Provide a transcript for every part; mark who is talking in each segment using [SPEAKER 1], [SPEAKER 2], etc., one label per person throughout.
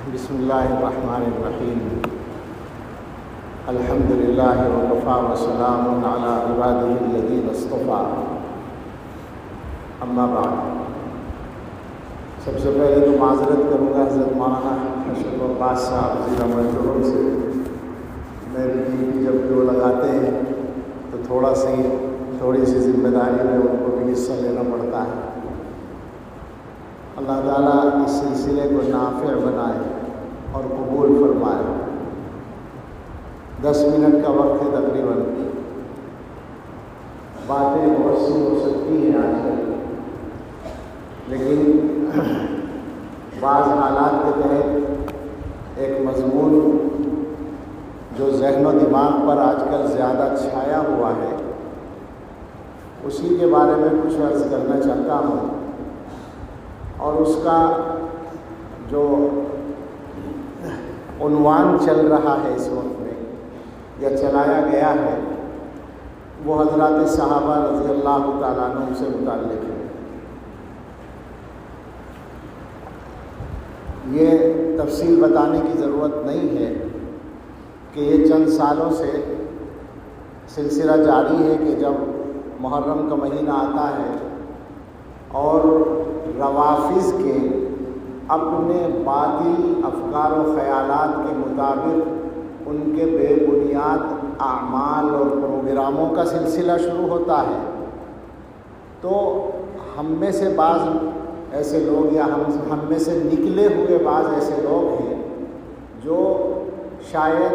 [SPEAKER 1] بسم اللہ الرحمن الرحیم الحمد للہ وکفیٰ وسلام علی عبادہ الذین اصطفیٰ اما بعد۔ سب سے پہلے تو معذرت کروں گا حضرت مولانا اشرف عباس صاحب ضلع مجرور سے، میری ڈیوٹی جب بھی وہ لگاتے ہیں تو تھوڑی سی ذمہ داری میں ان کو بھی حصہ لینا پڑتا ہے۔ اللہ تعالیٰ اس سلسلے کو نافع بنائے اور قبول فرمائے۔ 10 منٹ کا وقت ہے تقریباً، باتیں بہت سی ہو سکتی ہیں آج کل، لیکن بعض حالات کے تحت ایک مضمون جو ذہن و دماغ پر آج کل زیادہ چھایا ہوا ہے، اسی کے بارے میں کچھ عرض کرنا چاہتا ہوں۔ اور اس کا جو عنوان چل رہا ہے اس وقت میں یا چلایا گیا ہے وہ حضرات صحابہ رضی اللہ تعالیٰ عنہ سے متعلق ہے۔ یہ تفصیل بتانے کی ضرورت نہیں ہے کہ یہ چند سالوں سے سلسلہ جاری ہے کہ جب محرم کا مہینہ آتا ہے اور روافض کے اپنے باطل افکار و خیالات کے مطابق ان کے بے بنیاد اعمال اور پروگراموں کا سلسلہ شروع ہوتا ہے، تو ہم میں سے بعض ایسے لوگ یا ہم میں سے نکلے ہوئے بعض ایسے لوگ ہیں جو شاید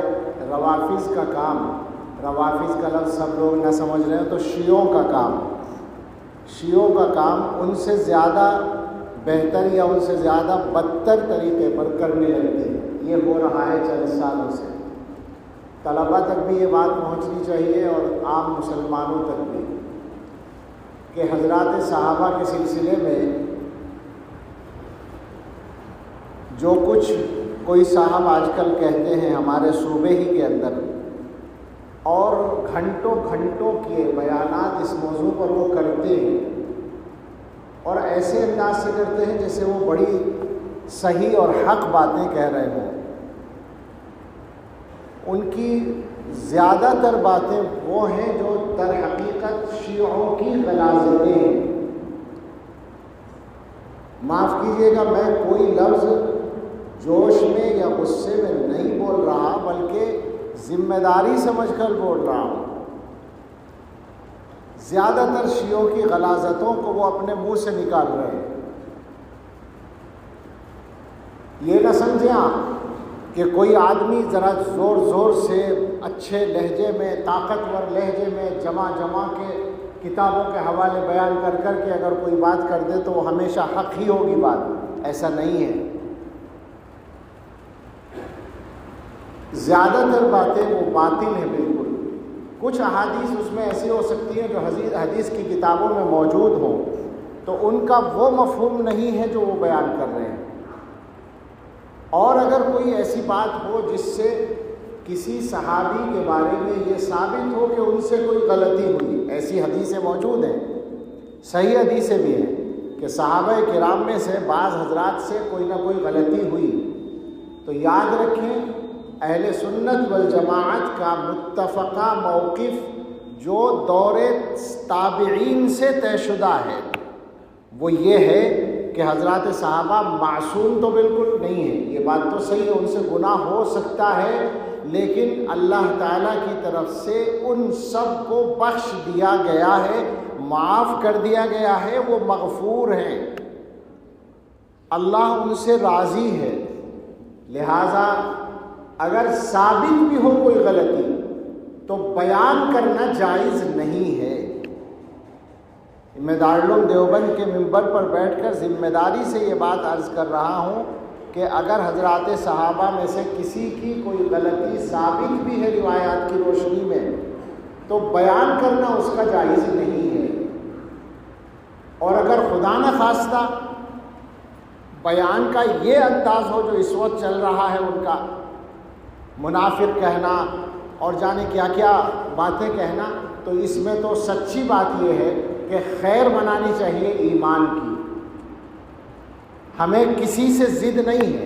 [SPEAKER 1] روافض کا کام، روافض کا لفظ سب لوگ نہ سمجھ رہے ہیں تو شیعوں کا کام ان سے زیادہ بہتر یا ان سے زیادہ بدتر طریقے پر کرنے لگتے ہیں۔ یہ ہو رہا ہے چند سالوں سے۔ طلباء تک بھی یہ بات پہنچنی چاہیے اور عام مسلمانوں تک بھی کہ حضرات صحابہ کے سلسلے میں جو کچھ کوئی صاحب آج کل کہتے ہیں ہمارے صوبے ہی کے اندر، اور گھنٹوں کے بیانات اس موضوع پر وہ کرتے ہیں اور ایسے انداز سے کرتے ہیں جیسے وہ بڑی صحیح اور حق باتیں کہہ رہے ہوں۔ ان کی زیادہ تر باتیں وہ ہیں جو در حقیقت شیعوں کی غلاظتیں ہیں۔ معاف کیجیے گا، میں کوئی لفظ جوش میں یا غصے میں نہیں بول رہا، بلکہ ذمہ داری سمجھ کر بول رہا ہوں۔ زیادہ تر شیعوں کی غلاظتوں کو وہ اپنے منہ سے نکال رہے ہیں۔ یہ نہ سمجھیں آپ کہ کوئی آدمی ذرا زور سے اچھے لہجے میں، طاقتور لہجے میں جمع کے کتابوں کے حوالے بیان کر کے اگر کوئی بات کر دے تو وہ ہمیشہ حق ہی ہوگی بات، ایسا نہیں ہے۔ زیادہ تر باتیں وہ باطل ہیں بالکل۔ کچھ احادیث اس میں ایسی ہو سکتی ہیں جو حدیث کی کتابوں میں موجود ہوں، تو ان کا وہ مفہوم نہیں ہے جو وہ بیان کر رہے ہیں۔ اور اگر کوئی ایسی بات ہو جس سے کسی صحابی کے بارے میں یہ ثابت ہو کہ ان سے کوئی غلطی ہوئی، ایسی حدیثیں موجود ہیں، صحیح حدیثیں بھی ہیں کہ صحابہ کرام میں سے بعض حضرات سے کوئی نہ کوئی غلطی ہوئی، تو یاد رکھیں اہل سنت والجماعت کا متفقہ موقف جو دور تابعین سے طے شدہ ہے وہ یہ ہے کہ حضرات صحابہ معصوم تو بالکل نہیں ہیں۔ یہ بات تو صحیح ہے، ان سے گناہ ہو سکتا ہے، لیکن اللہ تعالیٰ کی طرف سے ان سب کو بخش دیا گیا ہے، معاف کر دیا گیا ہے، وہ مغفور ہیں، اللہ ان سے راضی ہے۔ لہذا اگر ثابت بھی ہو کوئی غلطی تو بیان کرنا جائز نہیں ہے۔ میں دارالعلوم دیوبند کے ممبر پر بیٹھ کر ذمہ داری سے یہ بات عرض کر رہا ہوں کہ اگر حضرات صحابہ میں سے کسی کی کوئی غلطی ثابت بھی ہے روایات کی روشنی میں تو بیان کرنا اس کا جائز نہیں ہے۔ اور اگر خدا نخواستہ بیان کا یہ انداز ہو جو اس وقت چل رہا ہے ان کا، منافق کہنا اور جانے کیا کیا باتیں کہنا، تو اس میں تو سچی بات یہ ہے کہ خیر منانی چاہیے ایمان کی۔ ہمیں کسی سے ضد نہیں ہے،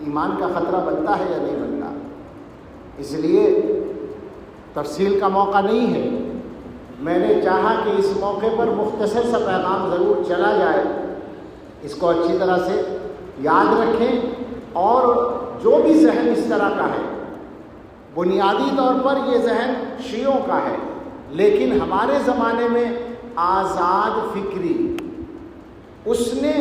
[SPEAKER 1] ایمان کا خطرہ بنتا ہے یا نہیں بنتا؟ اس لیے تفصیل کا موقع نہیں ہے، میں نے چاہا کہ اس موقع پر مختصر سا پیغام ضرور چلا جائے، اس کو اچھی طرح سے یاد رکھیں، اور جو بھی ذہن اس طرح کا ہے، بنیادی طور پر یہ ذہن شیعوں کا ہے، لیکن ہمارے زمانے میں آزاد فکری اس نے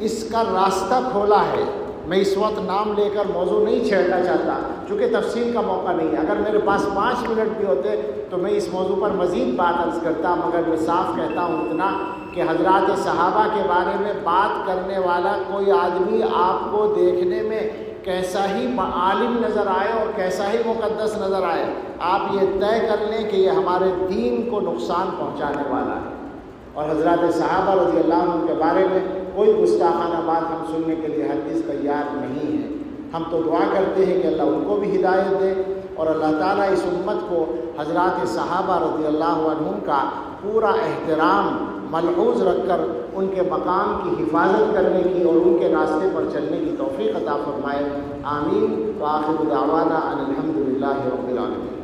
[SPEAKER 1] اس کا راستہ کھولا ہے۔ میں اس وقت نام لے کر موضوع نہیں چھیڑنا چاہتا چونکہ تفصیل کا موقع نہیں ہے، اگر میرے پاس 5 منٹ بھی ہوتے تو میں اس موضوع پر مزید بات عرض کرتا، مگر میں صاف کہتا ہوں اتنا کہ حضرات صحابہ کے بارے میں بات کرنے والا کوئی آدمی آپ کو دیکھنے میں کیسا ہی عالم نظر آئے اور کیسا ہی مقدس نظر آئے، آپ یہ طے کر لیں کہ یہ ہمارے دین کو نقصان پہنچانے والا ہے۔ اور حضرات صحابہ رضی اللہ عنہ کے بارے میں کوئی گستاخانہ بات ہم سننے کے لیے ہرگز تیار نہیں ہے۔ ہم تو دعا کرتے ہیں کہ اللہ ان کو بھی ہدایت دے، اور اللہ تعالیٰ اس امت کو حضرات صحابہ رضی اللہ عنہم کا پورا احترام ملحوظ رکھ کر ان کے مقام کی حفاظت کرنے کی اور ان کے راستے پر چلنے کی توفیق عطا فرمائے۔ آمین۔ وآخر دعوانا ان الحمد للہ رب العالمین۔